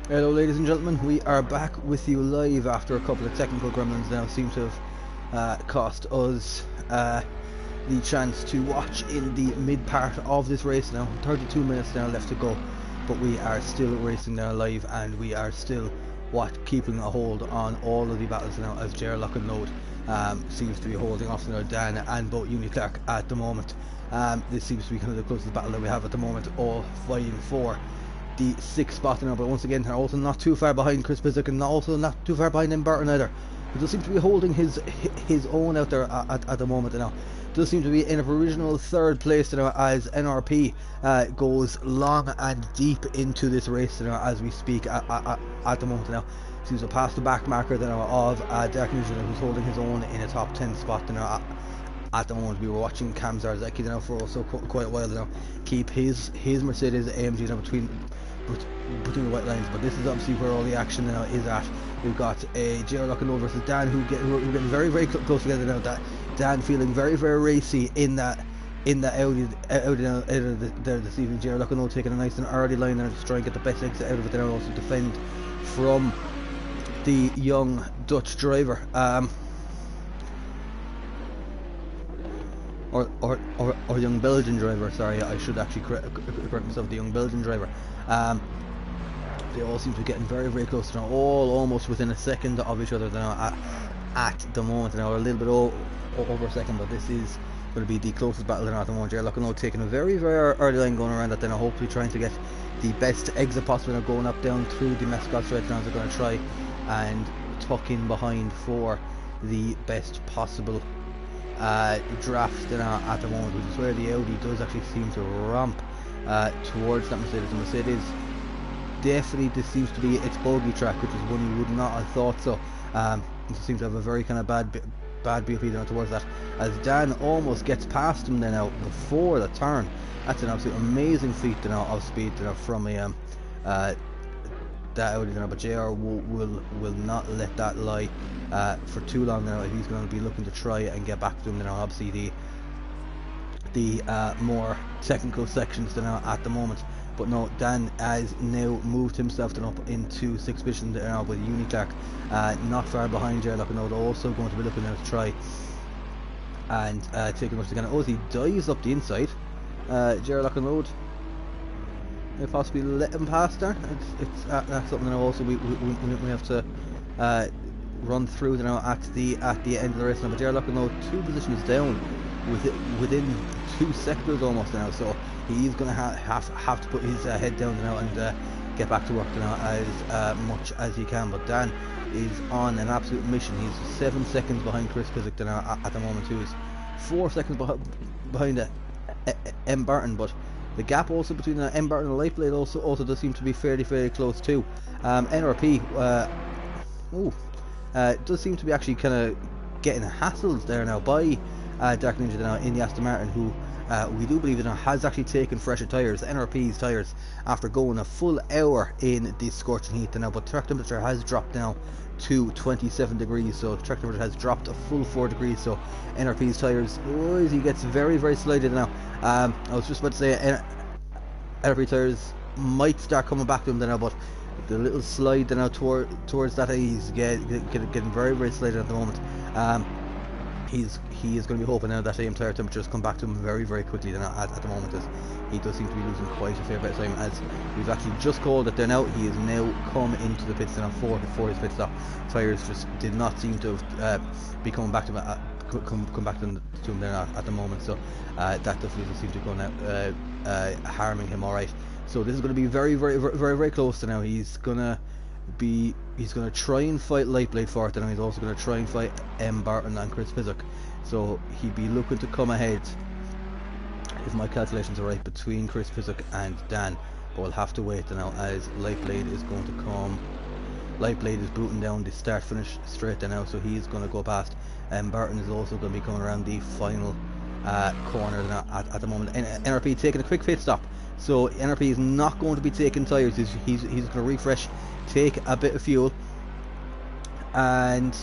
Hello ladies and gentlemen, we are back with you live after a couple of technical gremlins now seem to have cost us the chance to watch in the mid part of this race now. 32 minutes now left to go, but we are still racing now live, and we are still keeping a hold on all of the battles now, as JR Lock'n'Load seems to be holding off now Dan and both Clark at the moment. This seems to be kind of the closest battle that we have at the moment, all fighting for the 6th spot now, but once again they're also not too far behind Chris Pizik, and also not too far behind M. Burton either. He does seem to be holding his own out there at the moment now. Does seem to be in a provisional 3rd place now, as NRP goes long and deep into this race now as we speak at the moment now. Seems to pass the back marker now of Dark Ninja, who's holding his own in a top 10 spot now. At the moment, we were watching Cam Zarzaki now for also quite a while now keep his Mercedes AMG now between the white lines, but this is obviously where all the action now is at. We've got a JR Lock'n'Load versus Dan, who are getting very close together now. That Dan feeling very racy in that Audi now there this evening. JR Lock'n'Load taking a nice and early line there to try and get the best exit out of it there, and also defend from the young Dutch driver. Or young Belgian driver, sorry, I should actually correct myself, the young Belgian driver. They all seem to be getting very close now, all almost within a second of each other now at the moment now, a little bit over a second, but this is going to be the closest battle now at the moment. JR Lock'n'Load taking a very early line going around that, then hopefully trying to get the best exit possible now, going up down through the Mascot stretch now. They're going to try and tuck in behind for the best possible draft now at the moment, which is where the Audi does actually seem to ramp towards that Mercedes. The Mercedes definitely, this seems to be its bogey track, which is one you would not have thought so. It seems to have a very kind of bad BOP now towards that, as Dan almost gets past him then now before the turn. That's an absolute amazing feat now of speed from a that Audi now, but JR will not let that lie for too long now. He's going to be looking to try and get back to him now. Obviously the more technical sections now at the moment, but no, Dan has now moved himself then up into 6th position there now with Clark not far behind JR Lock'n'Load, also going to be looking now to try and take as much as he can. Oh, he dives up the inside. JR Lock'n'Load possibly let him pass there. It's that's something that also we have to run through now at the end of the race now. But JR Lock'n'Load 2 positions down within 2 sectors almost now, so he's going to have to put his head down now and get back to work now as much as he can. But Dan is on an absolute mission. He's 7 seconds behind Chris Pizik now at the moment, who is 4 seconds behind M. Burton, but the gap also between M. Burton and Lightblade also does seem to be fairly close too. NRP does seem to be actually kind of getting hassled there now by Dark Ninja now in the Aston Martin, who we do believe has actually taken fresher tyres, NRP's tyres, after going a full hour in the scorching heat now. But track temperature has dropped now to 27 degrees, so the track temperature has dropped a full 4 degrees. So NRP's tyres, he gets very slided now. I was just about to say NRP tyres might start coming back to him now, but the little slide now towards that, he's getting very slided at the moment. He is going to be hoping now that AM tyre temperatures come back to him very quickly then at the moment, as he does seem to be losing quite a fair bit of time, as we've actually just called it there now. He has now come into the pits now for his pit stop. Tyres just did not seem to have be coming back to him come back to him there at the moment, so that definitely doesn't seem to go now harming him alright. So this is going to be very close to now. He's gonna try and fight Lightblade for it, and he's also going to try and fight M. Burton and Chris Pizik. So he'd be looking to come ahead, if my calculations are right, between Chris Pizik and Dan. But we'll have to wait now, as Lightblade is going to come. Lightblade is booting down the start finish straight there now, so he's going to go past. And Burton is also going to be coming around the final corner now at the moment. NRP taking a quick pit stop, so NRP is not going to be taking tyres. He's going to refresh, take a bit of fuel, and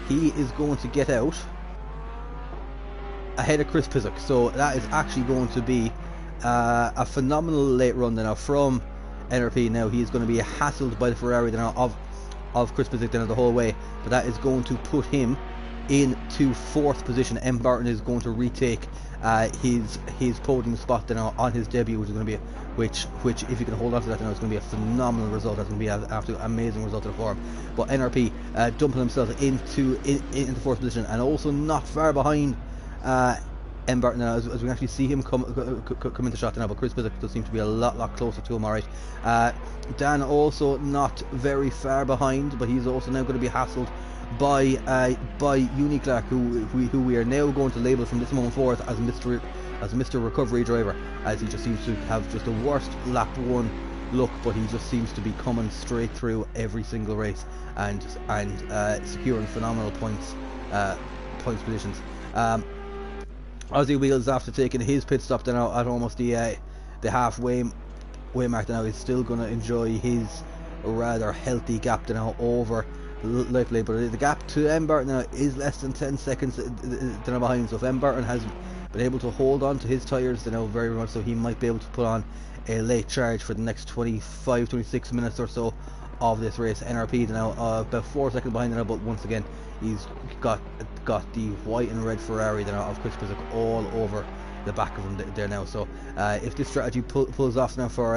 he is going to get out ahead of Chris Pizik. So that is actually going to be a phenomenal late run now from NRP now, he's going to be hassled by the Ferrari now of Chris Pizik the whole way, but that is going to put him into 4th position. M. Barton is going to retake his podium spot now on his debut, which is going to be which if you can hold on to that now, it's going to be a phenomenal result. That's going to be an absolute amazing result of the form. But NRP dumping himself into 4th position, and also not far behind M. Barton now, as we can actually see him come into shot now. But Chris Pizik does seem to be a lot closer to him. Alright, Dan also not very far behind, but he's also now going to be hassled by Uniclark, who we are now going to label from this moment forth as Mr. Recovery Driver, as he just seems to have just the worst lap 1 look, but he just seems to be coming straight through every single race and securing phenomenal points positions. Aussie Wheels, after taking his pit stop then at almost the halfway mark now, is still going to enjoy his rather healthy gap now over Lightblade, but the gap to M. Barton now is less than 10 seconds behind. So if M. Barton has been able to hold on to his tyres now very much, so he might be able to put on a late charge for the next 25-26 minutes or so of this race. NRP now about 4 seconds behind now, but once again he's got the white and red Ferrari now of Chris Pizik all over the back of him there now. So if this strategy pulls off now for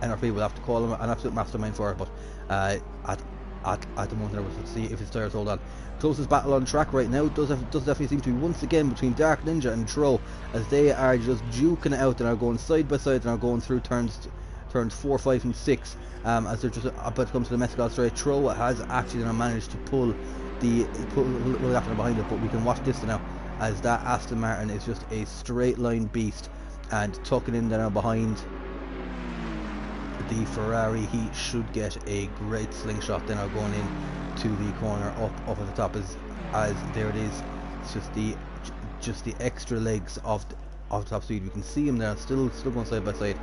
NRP, we'll have to call him an absolute mastermind for it, but at the moment we'll see if his tyres hold on. Closest battle on track right now does definitely seem to be once again between Dark Ninja and Tro, as they are just duking out and are going side by side and are going through turns 4, 5 and 6 as they're just about to come to the Mescal straight. Tro has actually managed to pull after behind it, but we can watch this now as that Aston Martin is just a straight line beast and tucking in there behind the Ferrari. He should get a great slingshot then going in to the corner up at the top, as there it is. It's just the extra legs of the top speed. We can see him there still going side by side.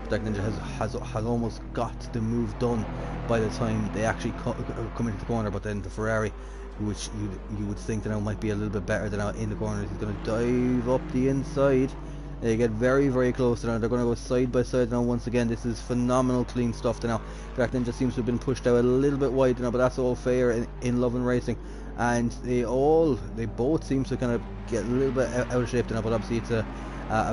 Dark Ninja has almost got the move done by the time they actually come into the corner, but then the Ferrari, which you would think that might be a little bit better than out in the corner, he's going to dive up the inside. They get very close now. They're going to go side by side now once again. This is phenomenal clean stuff now. Dark Ninja seems to have been pushed out a little bit wide now, but that's all fair in Love and Racing. And they both seem to kind of get a little bit out of shape now, but obviously it's a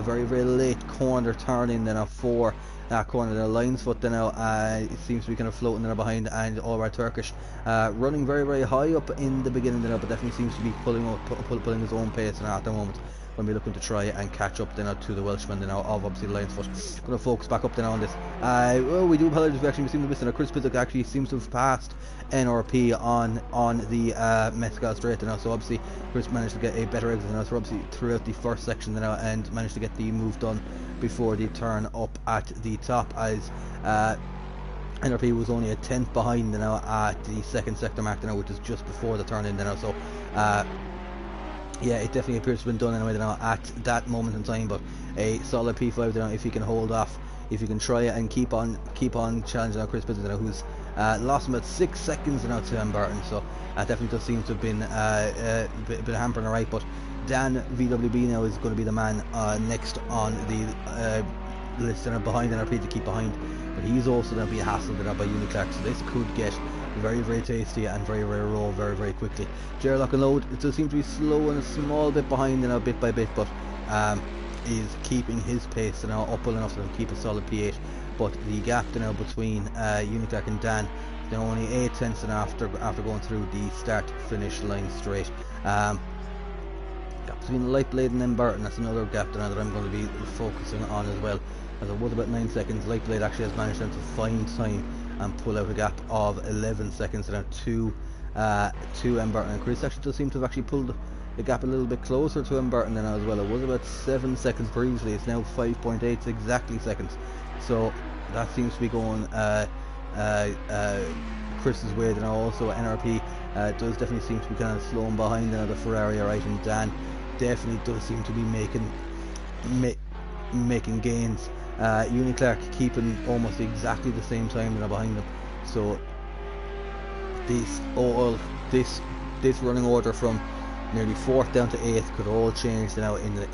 very late corner turning then for that corner. The Lions Foot then now it seems to be kind of floating there behind, and all our Turkish running very high up in the beginning then, but definitely seems to be pulling his own pace now at the moment, when we're looking to try and catch up then to the Welshman then of obviously the Lions Foot. Going to focus back up then on this. Well, we do apologise, we actually seem to miss it. Chris Pizik actually seems to have passed NRP on the Mescal straight now, so obviously Chris managed to get a better exit now, so obviously throughout the first section now, and managed to get the move done before the turn up at the top, as NRP was only a 10th behind now at the second sector mark now, which is just before the turn in now. So yeah, it definitely appears to have been done anyway now at that moment in time, but a solid P5 now if he can hold off, if you can try it and keep on challenging Chris Pizik now, who's lost about 6 seconds now to M. Barton. So that definitely does seem to have been been hampering alright. But Dan VWB now is going to be the man next on the list and behind NRP to keep behind, but he's also going to be hassled by Uniclark, so this could get very tasty and very raw very quickly. Ger Lock and Load, it does seem to be slow and a small bit behind now bit by bit, but is keeping his pace now up well enough to keep a solid P8. But the gap now between Uniclark and Dan, they're only 8 tenths and after going through the start finish line straight. Gap between Lightblade and M. Barton, that's another gap that I'm going to be focusing on as well, as it was about 9 seconds. Lightblade actually has managed to find time and pull out a gap of 11 seconds now to M. Barton. And Chris actually does seem to have actually pulled the gap a little bit closer to M. Barton now as well. It was about 7 seconds previously, it's now 5.8 exactly seconds, so that seems to be going Chris's way now. Also NRP does definitely seem to be kind of slowing behind now the Ferrari, alright, and Dan definitely does seem to be making gains. Uniclark keeping almost exactly the same time now behind them. So this running order from nearly 4th down to 8th could all change now in the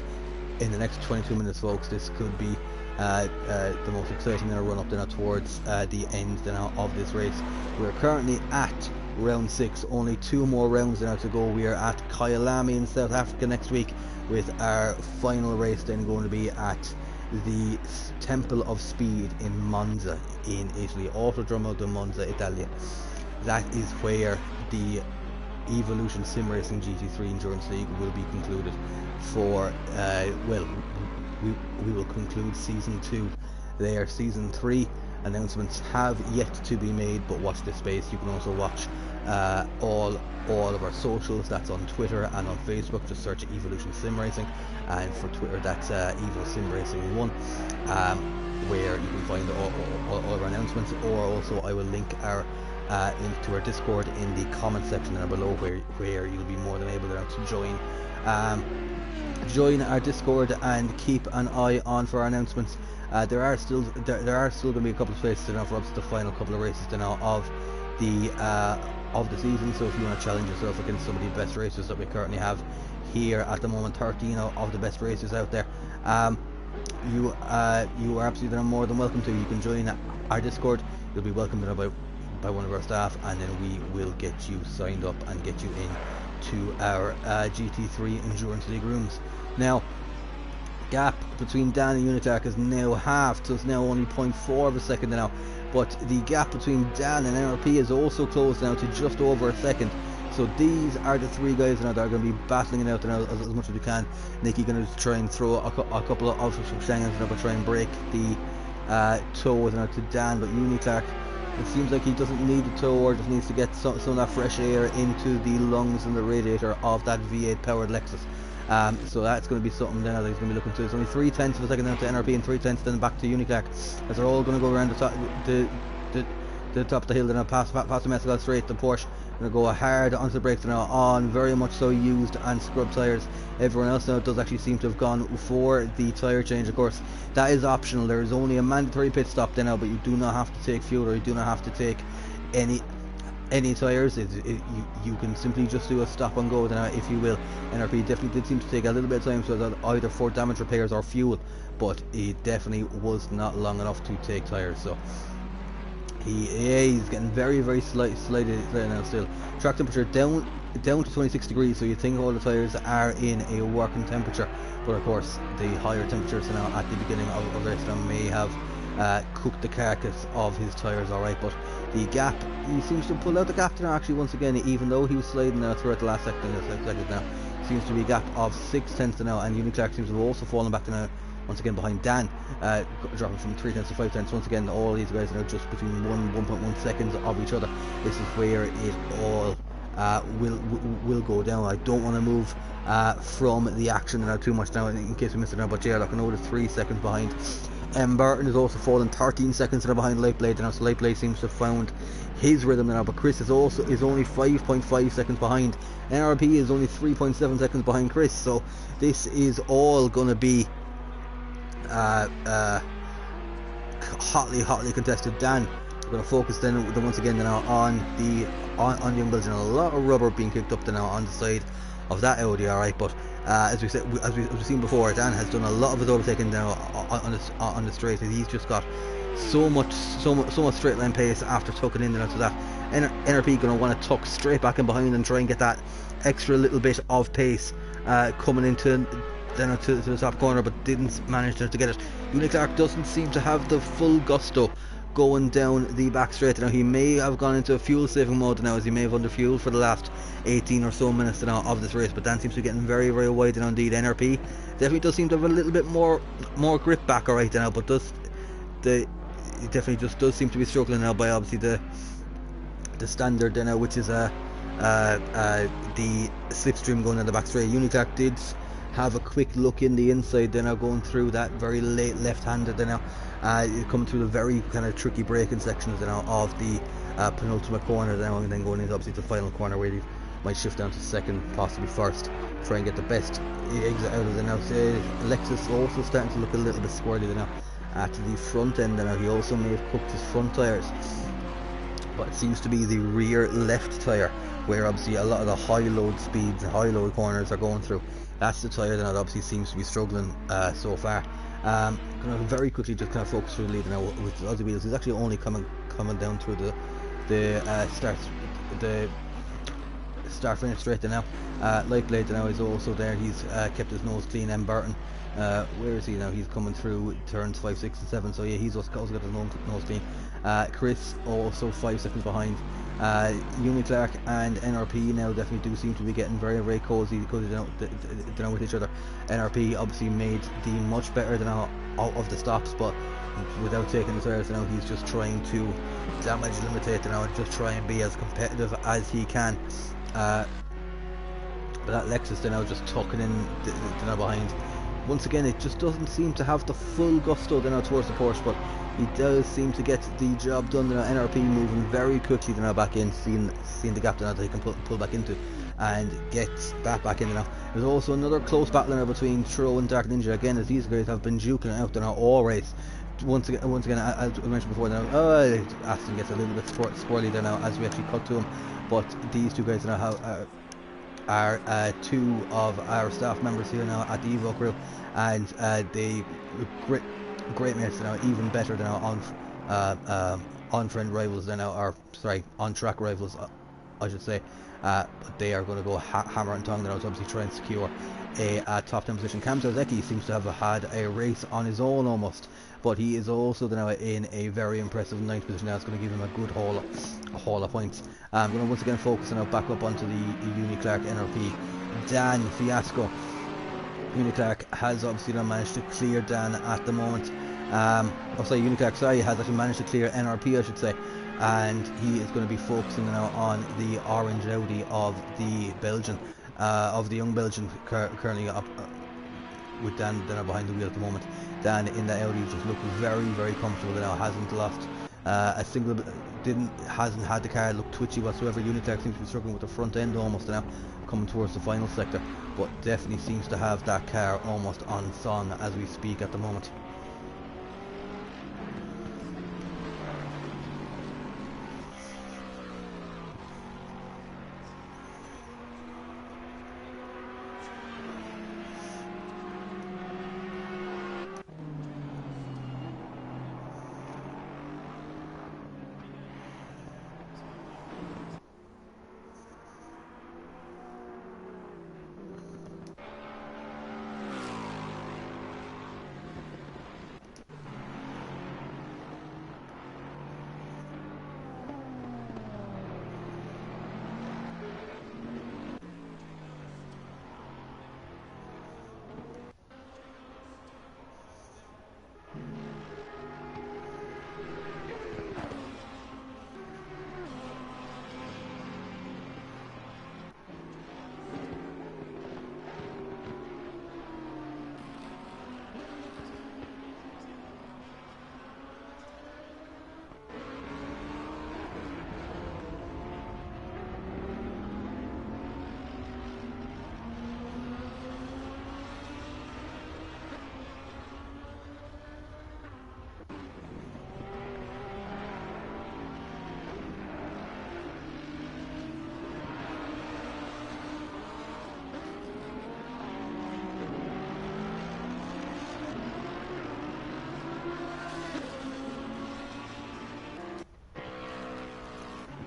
next 22 minutes, folks. This could be the most exciting run up towards the end of this race. We're currently at round 6, only 2 more rounds now to go. We are at Kyalami in South Africa next week, with our final race then going to be at the Temple of Speed in Monza in Italy, Autodromo di Monza, Italia. That is where the EVOSimracing GT3 Endurance League will be concluded for, well, we will conclude season 2 there. Season 3 announcements have yet to be made, but watch this space. You can also watch all of our socials. That's on Twitter and on Facebook. Just search EVOSimracing, and for Twitter that's EVOSimracing1, where you can find all of our announcements. Or also I will link link to our Discord in the comment section down below, where you'll be more than able to join our Discord and keep an eye on for our announcements. There are still going to be a couple of spaces for up to the final couple of races of the season. So if you want to challenge yourself against some of the best racers that we currently have here at the moment, 13 of the best racers out there, you are absolutely more than welcome to. You can join our Discord. You'll be welcomed by one of our staff, and then we will get you signed up and get you in to our GT3 Endurance League rooms. Now, gap between Dan and Unitark is now halved, so it's now only 0.4 of a second now, but the gap between Dan and NRP is also closed now to just over a second. So these are the 3 guys now that are going to be battling it out now as much as we can. Nicky going to try and throw a couple of some shangans now, but try and break the toe now to Dan, but Unitark, it seems like he doesn't need a tow, or just needs to get some of that fresh air into the lungs and the radiator of that V8 powered Lexus. So that's going to be something now that he's going to be looking to. It's only 0.3 of a second down to NRP, and 0.3 then back to Unitark, as they're all going to go around the top of the hill. They're now past the Mescal straight. The Porsche going to go hard onto the brakes now, on very much so used and scrub tyres. Everyone else now does actually seem to have gone for the tyre change. Of course, that is optional. There is only a mandatory pit stop there now, but you do not have to take fuel, or you do not have to take any tyres. You can simply just do a stop and go now, if you will. NRP definitely did seem to take a little bit of time, so that either for damage repairs or fuel, but it definitely was not long enough to take tyres. So he's getting very slight now still. Track temperature down to 26 degrees, so you think all the tyres are in a working temperature, but of course the higher temperatures now at the beginning of the race now may have cooked the carcass of his tyres alright. But the gap, he seems to pull out the gap now actually once again, even though he was sliding now throughout the last second now. Seems to be a gap of 0.6 now, and Unitark seems to have also fallen back to now once again behind Dan, dropping from 0.3 to 0.5. Once again, all these guys are now just between 1.1 seconds of each other. This is where it all will go down. I don't want to move from the action now too much now in case we miss it now, but yeah, look, I know it's 3 seconds behind. Burton is also fallen 13 seconds behind Lightblade now, so Lightblade seems to have found his rhythm now, but Chris is only 5.5 seconds behind. NRP is only 3.7 seconds behind Chris, so this is all going to be hotly contested. Dan, we're going to focus then once again now on the young Belgian. A lot of rubber being kicked up now on the side of that Audi, alright, but as we've seen before, Dan has done a lot of his overtaking now on the straight. He's just got so much straight line pace after tucking in now, so that NRP going to want to tuck straight back in behind and try and get that extra little bit of pace coming into to the top corner, but didn't manage to get it. Unitark doesn't seem to have the full gusto going down the back straight now. He may have gone into a fuel saving mode now, as he may have under fueled for the last 18 or so minutes now of this race, but Dan seems to be getting very wide now indeed. NRP definitely does seem to have a little bit more grip back alright now, but it definitely just does seem to be struggling now by obviously the standard now, which is the slipstream going down the back straight. Unitark did have a quick look in the inside then now, going through that very late left-hander then now, coming through the very kind of tricky braking sections now of the penultimate corner then, and then going into obviously the final corner where he might shift down to second, possibly first, try and get the best exit out of the now. Lexus also starting to look a little bit squirrely now at the front end now. He also may have cooked his front tyres, but it seems to be the rear left tyre where obviously a lot of the high load speeds and high load corners are going through. That's the tyre that obviously seems to be struggling so far. Gonna very quickly just kind of focus through the lead now with Aussie Wheels. He's actually only coming down through the start finish straight there now. Light Blade now is also there. He's kept his nose clean. M. Burton, where is he now? He's coming through turns 5, 6 and 7, so yeah, he's also got his nose clean. Chris also 5 seconds behind. Uni Clark and NRP now definitely do seem to be getting very, very cozy with each other. NRP obviously made the much better than all of the stops, but without taking the tires now, he's just trying to damage limitate now and just try and be as competitive as he can. But that Lexus now just tucking in now behind. Once again, it just doesn't seem to have the full gusto now towards the Porsche, but he does seem to get the job done. NRP moving very quickly now back in, seeing the gap now that he can pull back into, and gets that back in now. There's also another close battle now between Tro and Dark Ninja again, as these guys have been duking out now all race. Once again, as I mentioned before, now Aston gets a little bit squirrely there now as we actually cut to him. But these two guys now are two of our staff members here now at the Evo crew, and they great mates now, even better than our on-friend rivals than our on-track rivals, I should say. But they are going to go hammer and tongue now to obviously try and secure a top 10 position. Cam Zazeki seems to have had a race on his own almost, but he is also now in a very impressive 9th position now. It's going to give him a good haul of points. I'm going to once again focus now back up onto the Uni Clark NRP Dan fiasco. Uni Clark has obviously now managed to clear Dan at the moment. Uni Clark, has actually managed to clear NRP, I should say, and he is going to be focusing now on the orange Audi of the Belgian, of the young Belgian, currently up with Dan behind the wheel at the moment. Dan in that Audi just looks very, very comfortable now. Hasn't lost a single, hasn't had the car look twitchy whatsoever. Uni Clark seems to be struggling with the front end almost now, coming towards the final sector, but definitely seems to have that car almost on song as we speak at the moment.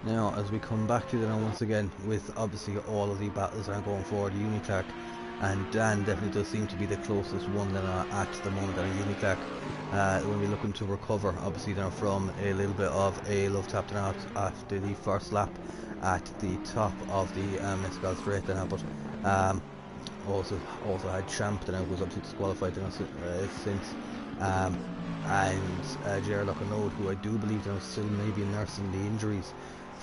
Now, as we come back to them once again, with obviously all of the battles are going forward, Uni Clark and Dan definitely does seem to be the closest one that are at the moment. And Uni Clark, when we're looking to recover, obviously now from a little bit of a love tap now after the first lap at the top of the Mescal straight now, but also had Champ now, who's obviously disqualified now since. And Gerard Locanode, who I do believe now still maybe nursing the injuries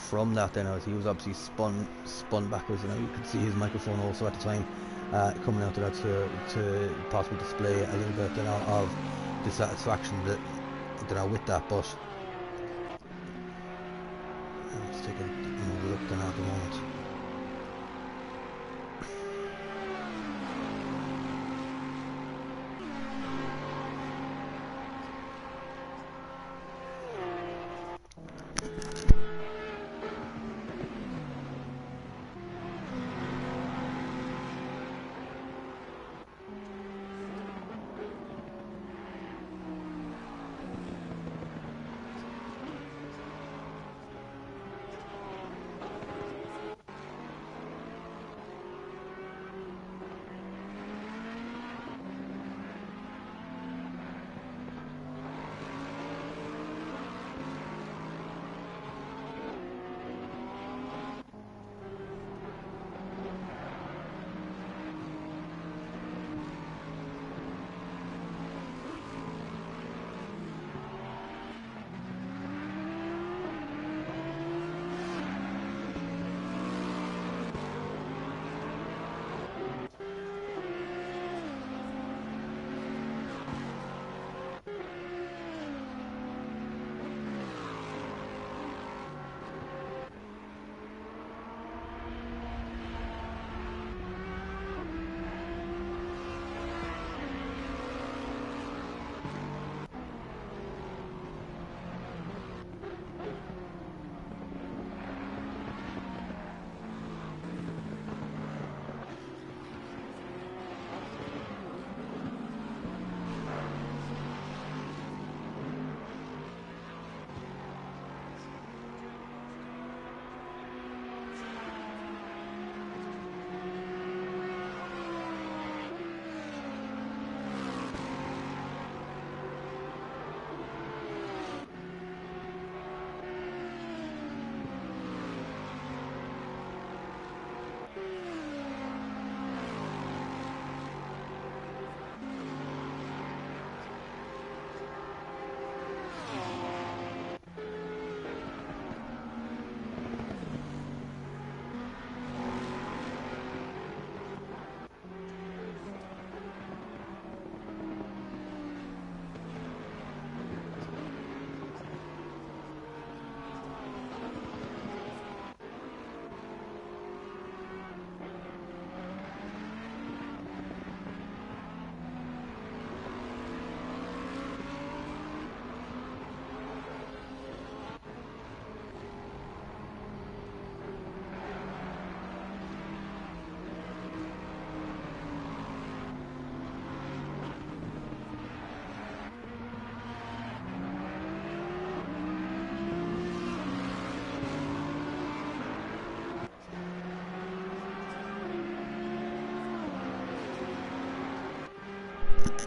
from that then, as he was obviously spun backwards, and you could see his microphone also at the time coming out to that to possibly display a little bit of dissatisfaction that with that. But let's take another look then at the moment.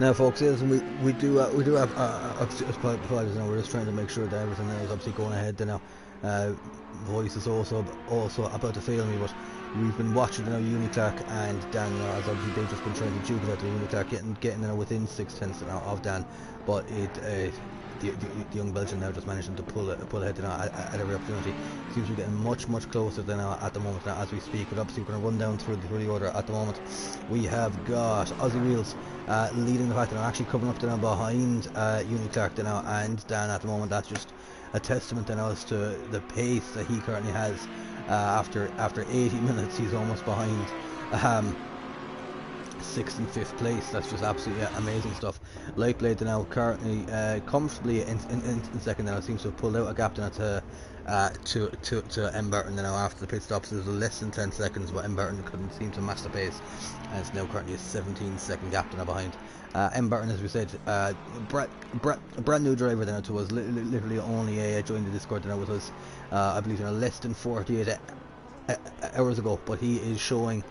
Now, folks, yes, we do have apologies now. We're just trying to make sure that everything is obviously going ahead. Now, voice is also about to fail me, but we've been watching now Uniclark and Dan now, as obviously they've just been trying to duke it out to Uniclark, getting within 6/10 now of Dan, but the young Belgian now just managing to pull ahead now at every opportunity. Seems to be getting much closer than now at the moment now as we speak. But obviously we're going to run down through the order at the moment. We have got Aussie Wheels leading the pack now, actually coming up now behind Uniclark now and Dan at the moment. That's just a testament now as to the pace that he currently has. After 80 minutes, he's almost behind 6th and 5th place. That's just absolutely amazing stuff. Lightblade now currently comfortably in 2nd now. Seems to have pulled out a gap now to M. Burton now after the pit stops. There's less than 10 seconds, but M. Burton couldn't seem to match the pace, and it's now currently a 17-second gap now behind. M. Burton, as we said, brand new driver now to us, literally only joined the Discord now with us, I believe, less than 48 hours ago, but he is showing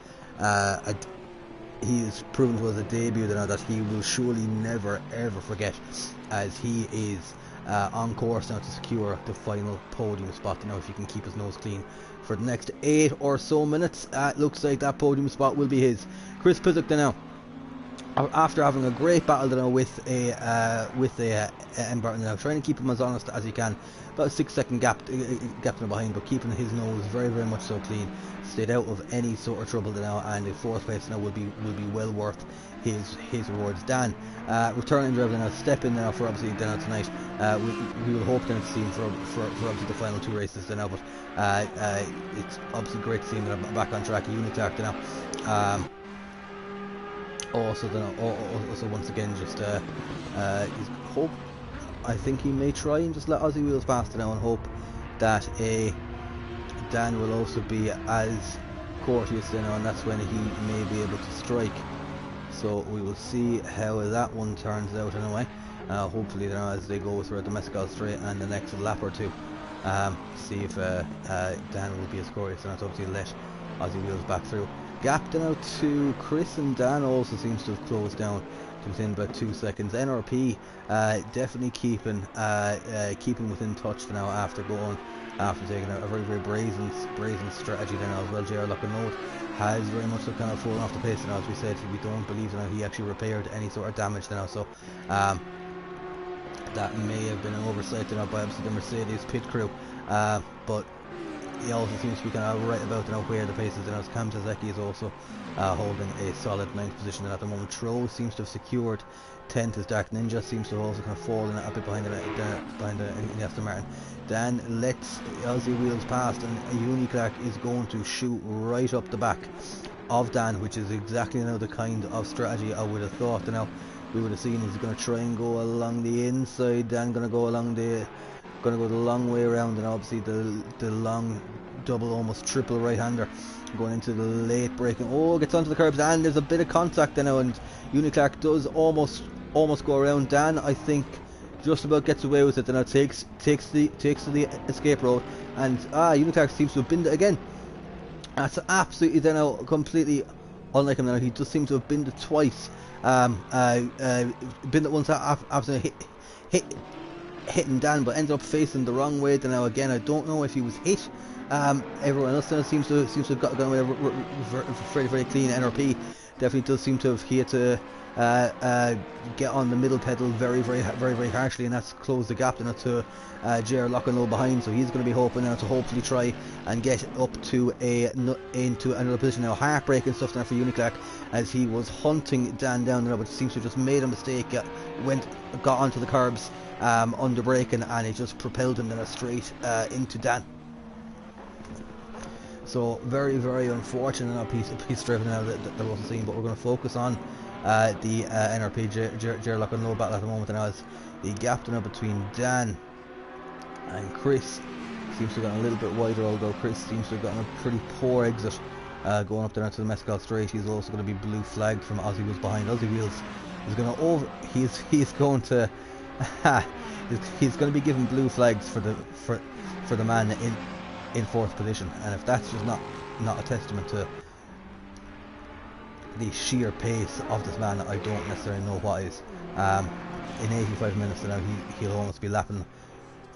he is proven to us a debut now that he will surely never ever forget, as he is on course now to secure the final podium spot now if he can keep his nose clean for the next 8 or so minutes. Looks like that podium spot will be his. Chris Pizzock now, after having a great battle now with M. Burton now, trying to keep him as honest as he can, about a 6-second gap behind, but keeping his nose very much so clean, stayed out of any sort of trouble now, and in 4th place now will be well worth his rewards. Dan, returning driver now, step in now for obviously Dan tonight. We will hope then to see him for obviously the final 2 races now, but it's obviously great to see him back on track. Uniclark now. Also once again just hope, I think he may try and just let Aussie Wheels past now and hope that Dan will also be as courteous now, and that's when he may be able to strike. So we will see how that one turns out in a way. Hopefully as they go through the Mescal Straight and the next lap or two, see if Dan will be as courteous and obviously let Aussie Wheels back through. Gap now to Chris and Dan also seems to have closed down to within about 2 seconds. NRP definitely keeping within touch for now after taking a very brazen strategy there now as well. JR Lockenote has very much so kind of fallen off the pace now, as we said. We don't believe now he actually repaired any sort of damage now, so that may have been an oversight now by obviously the Mercedes pit crew, but he also seems to be kind of right about where the pace is now. Cam Tazeki is also holding a solid 9th position at the moment. Tro seems to have secured 10th as Dark Ninja seems to have also kind of fallen a bit behind the Aston Martin. Dan lets Aussie Wheels past, and Uniclark is going to shoot right up the back of Dan, which is exactly the kind of strategy I would have thought we would have seen. He's going to try and go along the inside. Dan going to go the long way around, and obviously the long double, almost triple right-hander going into the late braking. Gets onto the curbs, and there's a bit of contact now, and Uniclark does almost go around Dan. I think just about gets away with it, and now takes the escape road, and Uniclark seems to have binned it again. That's absolutely completely unlike him now. He just seems to have binned it twice. Binned it once after hitting Dan, but ended up facing the wrong way. Now again, I don't know if he was hit. Everyone else now seems to have gone away very clean. NRP definitely does seem to have had to get on the middle pedal very harshly, and that's closed the gap now to JR Lockenow behind. So he's going to be hoping now to hopefully try and get up to into another position now. Heartbreaking stuff now for Uniclark, as he was hunting Dan down now, but seems to have just made a mistake. Got onto the curbs under braking, and it just propelled him then straight into Dan. So very unfortunate piece driven now that wasn't seen, but we're going to focus on the NRP Ger Lockenow battle at the moment, and as the gap now between Dan and Chris seems to have gotten a little bit wider, although Chris seems to have gotten a pretty poor exit going up there to the Mescal Straight. He's also going to be blue flagged from Aussie Wheels behind. Aussie Wheels is going to he's going to he's going to be given blue flags for the man in 4th position, and if that's just not a testament to the sheer pace of this man, I don't necessarily know what is. In 85 minutes now, he'll almost be lapping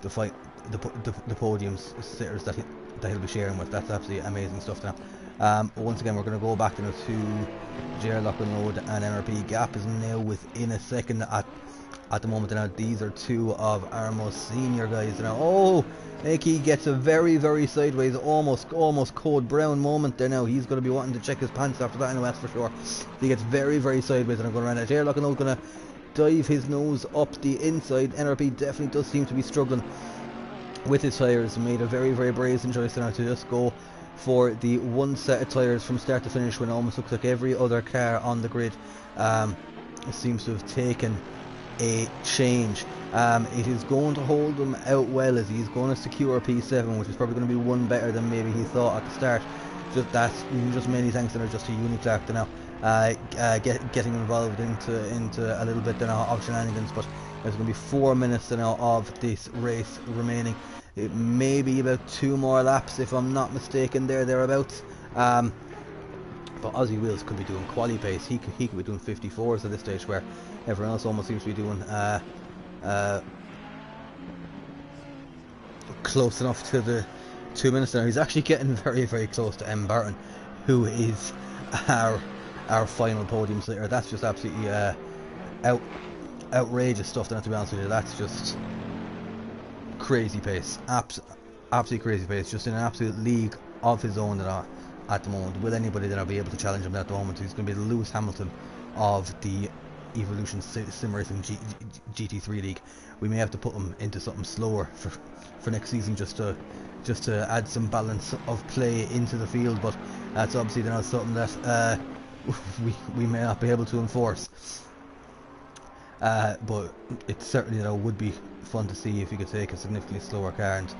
the podium sitters that he'll be sharing with. That's absolutely amazing stuff now. Once again, we're going to go back to JR Lock and Load and NRP. Gap is now within a second at the moment. Now these are two of our most senior guys now. Oh, Nicky gets a very, very sideways, almost Code Brown moment there now. He's going to be wanting to check his pants after that, and that's for sure. He gets very, very sideways, and I'm going around it. JR Lock and Load going to dive his nose up the inside. NRP definitely does seem to be struggling with his tyres. Made a very, very brazen choice now to just go for the one set of tyres from start to finish, when it almost looks like every other car on the grid seems to have taken a change. It is going to hold him out well, as he's going to secure a P7, which is probably going to be one better than maybe he thought at the start. Just many thanks to just to Uniclark now getting involved into a little bit now of shenanigans. But there's going to be 4 minutes now of this race remaining. It may be about 2 more laps, if I'm not mistaken, thereabouts. But Aussie Wheels could be doing quali pace. He could be doing 54s at this stage, where everyone else almost seems to be doing close enough to the 2 minutes now. He's actually getting very, very close to M. Barton, who is our final podium sitter. That's just absolutely outrageous stuff, to be honest with you. That's just crazy pace, absolutely crazy pace, just in an absolute league of his own at the moment. Will anybody then be able to challenge him at the moment? He's going to be the Lewis Hamilton of the Evolution Sim Racing GT3 league. We may have to put him into something slower for next season, just to add some balance of play into the field, but that's obviously not something that we may not be able to enforce. But it certainly would be fun to see if you could take a significantly slower car and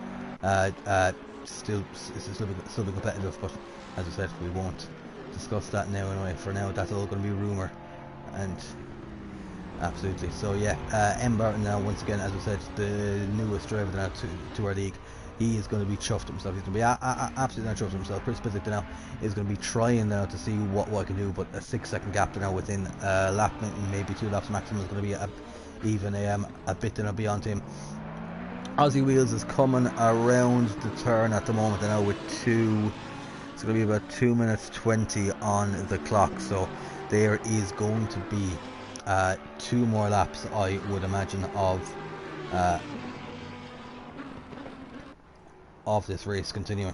still be competitive. But as I said, we won't discuss that now anyway. For now, that's all going to be rumour, and absolutely. So yeah, M. Barton now, once again, as I said, the newest driver now to our league. He is going to be chuffed himself. He's going to be absolutely not chuffed himself. Chris Pizzic now is going to be trying now to see what I can do, but a 6-second gap now within a lap, maybe 2 laps maximum, is going to be even a bit beyond him. Aussie Wheels is coming around the turn at the moment now with it's going to be about 2 minutes 20 on the clock, so there is going to be 2 more laps, I would imagine, of this race continuing.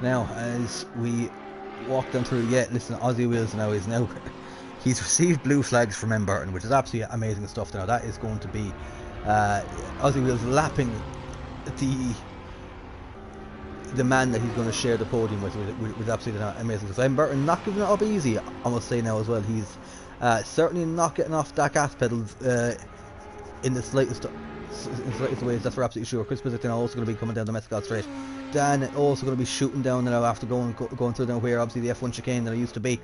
Now, as we walk them through, listen, Aussie Wheels now he's received blue flags from M. Barton, which is absolutely amazing stuff. Now that is going to be Aussie Wheels lapping the man that he's going to share the podium with absolutely amazing stuff. M. Barton not giving it up easy, I must say now as well. He's certainly not getting off that gas pedal in the slightest ways, that's for absolutely sure. Chris Pizzic now also going to be coming down the Mescal straight. Dan also going to be shooting down now after going through down where obviously the F1 chicane that it used to be.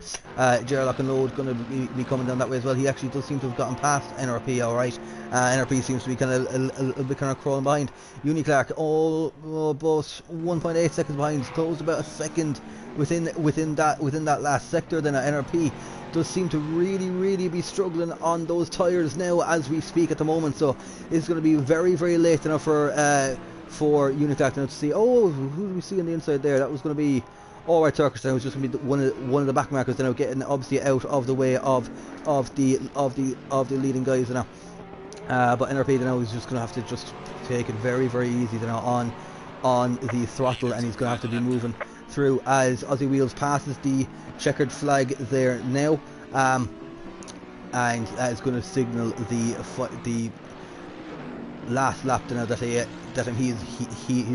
JR Lock and Load going to be coming down that way as well. He actually does seem to have gotten past NRP alright. NRP seems to be kind of a bit kind of crawling behind. Uniclark almost 1.8 seconds behind, closed about a second within that last sector. Then NRP does seem to really be struggling on those tyres now as we speak at the moment, so it's going to be very, very late now for Uniclark now to see. Oh, who do we see on the inside there? That was going to be alright, Turkish. That was just going to be one of the back markers now, getting obviously out of the way of the leading guys now. But NRP now is just going to have to just take it very, very easy now on the throttle, and he's going to have to be moving through as Aussie Wheels passes the checkered flag there now, and is going to signal the last lap now that he's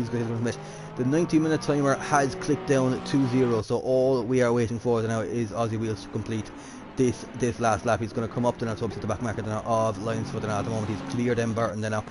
going to commit. The 90-minute timer has clicked down to 0, so all we are waiting for now is Aussie Wheels to complete this last lap. He's going to come up to now, so up to the back marker now of Lionsfoot now. At the moment he's cleared Barton now.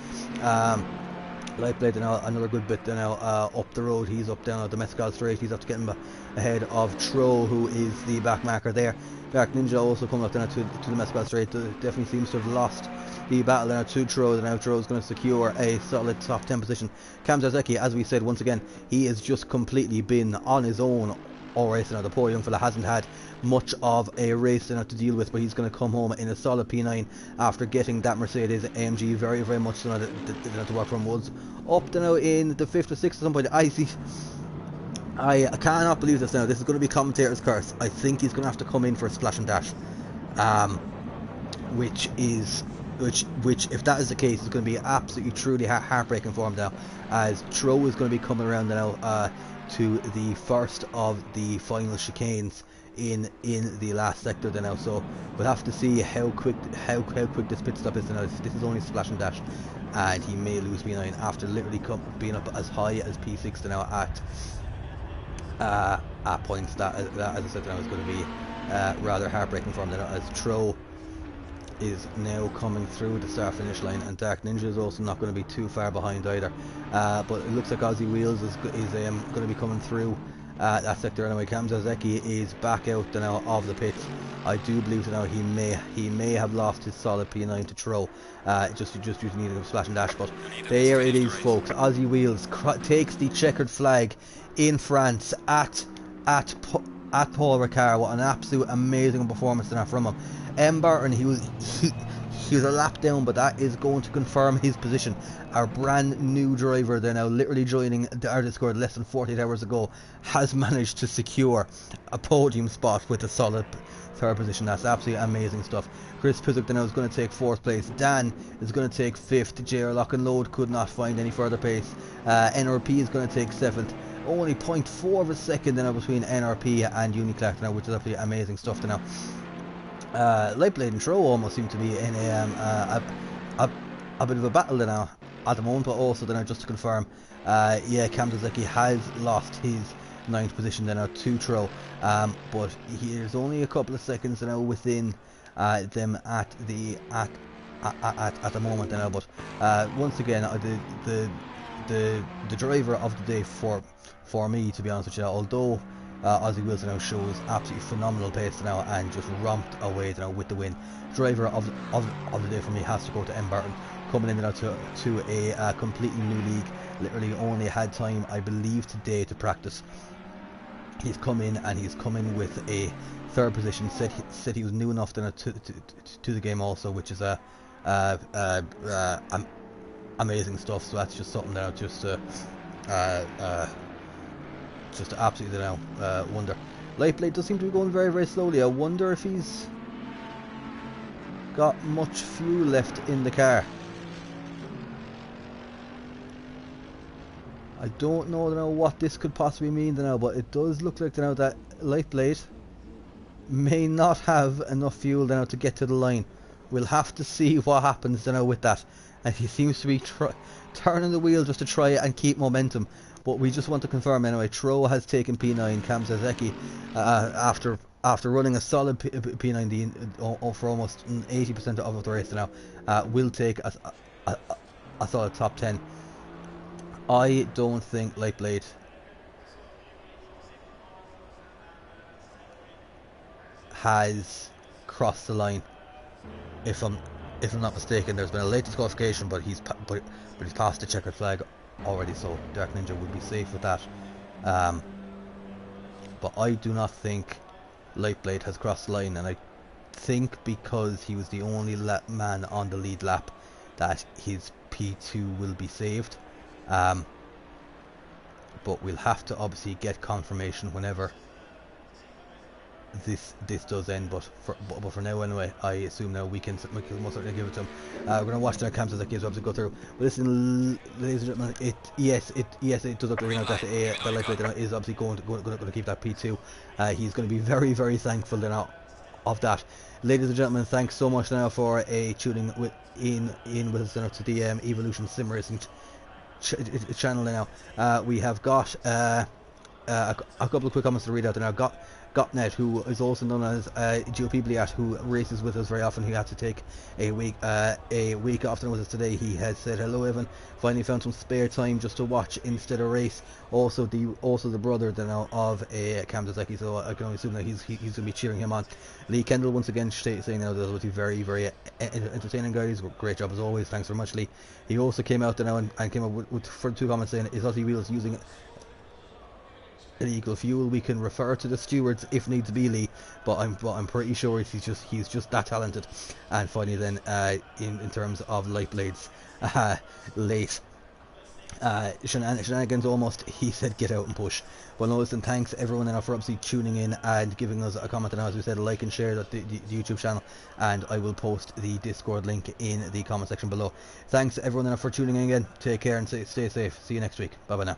Lightblade now, another good bit now up the road. He's up down at the Mescal straight. He's up to get him ahead of Tro, who is the back marker there. Dark Ninja also coming up down to the Mescal straight. Definitely seems to have lost the battle now to Tro. Now Tro is going to secure a solid top 10 position. Cam Zarzeki, as we said once again, he has just completely been on his own all race now. The poor young fella hasn't had much of a race now to deal with, but he's going to come home in a solid P9 after getting that Mercedes AMG very much so now that to work from. Was up to now in the 5th or 6th at some point. I cannot believe this now. This is going to be commentator's curse. I think he's going to have to come in for a splash and dash, which if that is the case, is going to be absolutely truly heartbreaking for him now, as Tro is going to be coming around now to the first of the final chicanes in the last sector then now. So we'll have to see how quick this pit stop is now. This is only splash and dash, and he may lose P9 after literally being up as high as P6 now at points. That as I said now is going to be rather heartbreaking for him now, as Tro is now coming through the start finish line, and Dark Ninja is also not going to be too far behind either, but it looks like Aussie Wheels is going to be coming through that sector anyway. Cam Zarzeki is back out now of the pits. I do believe now he may have lost his solid P9 to Tro, just needing a splash and dash, but there it is folks. Aussie Wheels takes the checkered flag in France at Paul Ricard. What an absolute amazing performance now from him. Barton, he was a lap down, but that is going to confirm his position. Our brand new driver, they're now literally joining our Discord less than 48 hours ago, has managed to secure a podium spot with a solid 3rd position. That's absolutely amazing stuff. Chris Pizzuk now is going to take 4th place. Dan is going to take 5th. JR Lock and Load could not find any further pace. NRP is going to take 7th. Only 0.4 of a second now between NRP and Uniclack now, which is absolutely amazing stuff to now. Lightblade and Tro almost seem to be in a bit of a battle now at the moment, but also then just to confirm, yeah, Cam Zarzeki has lost his 9th position now to Tro, but he is only a couple of seconds now within them at the moment now. But once again, the driver of the day for me, to be honest with you, although Aussie Wheels now shows absolutely phenomenal pace now and just romped away now with the win, driver of the day for me has to go to Barton, coming in now to a completely new league. Literally only had time, I believe, today to practice. He's come in and he's come in with a 3rd position. Said he was new enough to the game also, which is amazing stuff. So that's just something now just to absolutely now wonder. Lightblade does seem to be going very slowly. I wonder if he's got much fuel left in the car. I don't know now what this could possibly mean now, but it does look like now that Lightblade may not have enough fuel now to get to the line. We'll have to see what happens now with that, and he seems to be turning the wheel just to try and keep momentum. But we just want to confirm anyway, Tro has taken P9. Cam Zarzeki, after running a solid P9 for almost 80% of the race now, will take a solid top 10. I don't think Lightblade has crossed the line. If I'm not mistaken, there's been a late disqualification, but he's passed the checkered flag already, so Dark Ninja would be safe with that. But I do not think Lightblade has crossed the line, and I think because he was the only man on the lead lap that his P2 will be saved. But we'll have to obviously get confirmation whenever this does end, but for now anyway, I assume now we can most certainly give it to him. We're going to watch their camps as the kids go through. But listen, ladies and gentlemen, it does look like that the Lightblade is obviously going to keep that P2. He's going to be very thankful now of that. Ladies and gentlemen, thanks so much now for tuning in with us now to the Evolution Sim Racing channel now. We have got a couple of quick comments to read out there now. Gotnet, who is also known as GOP Bliat, who races with us very often. He had to take a week off with us today. He has said, hello Evan, finally found some spare time just to watch instead of race. Also the brother now of Cam Zeki, so I can only assume that he's going to be cheering him on. Lee Kendall once again saying now that was a very, very entertaining guy. He's a great job as always. Thanks very much, Lee. He also came out there now and came up with further 2 comments saying, is Aussie Wheels using illegal fuel? We can refer to the stewards if needs be, Lee, but I'm pretty sure he's just that talented. And finally then, in terms of light blades, late shenanigans almost, he said get out and push. Well, no, listen, thanks everyone now for obviously tuning in and giving us a comment. Now, as we said, like and share the YouTube channel, and I will post the Discord link in the comment section below. Thanks everyone now for tuning in again. Take care and stay safe. See you next week. Bye bye now.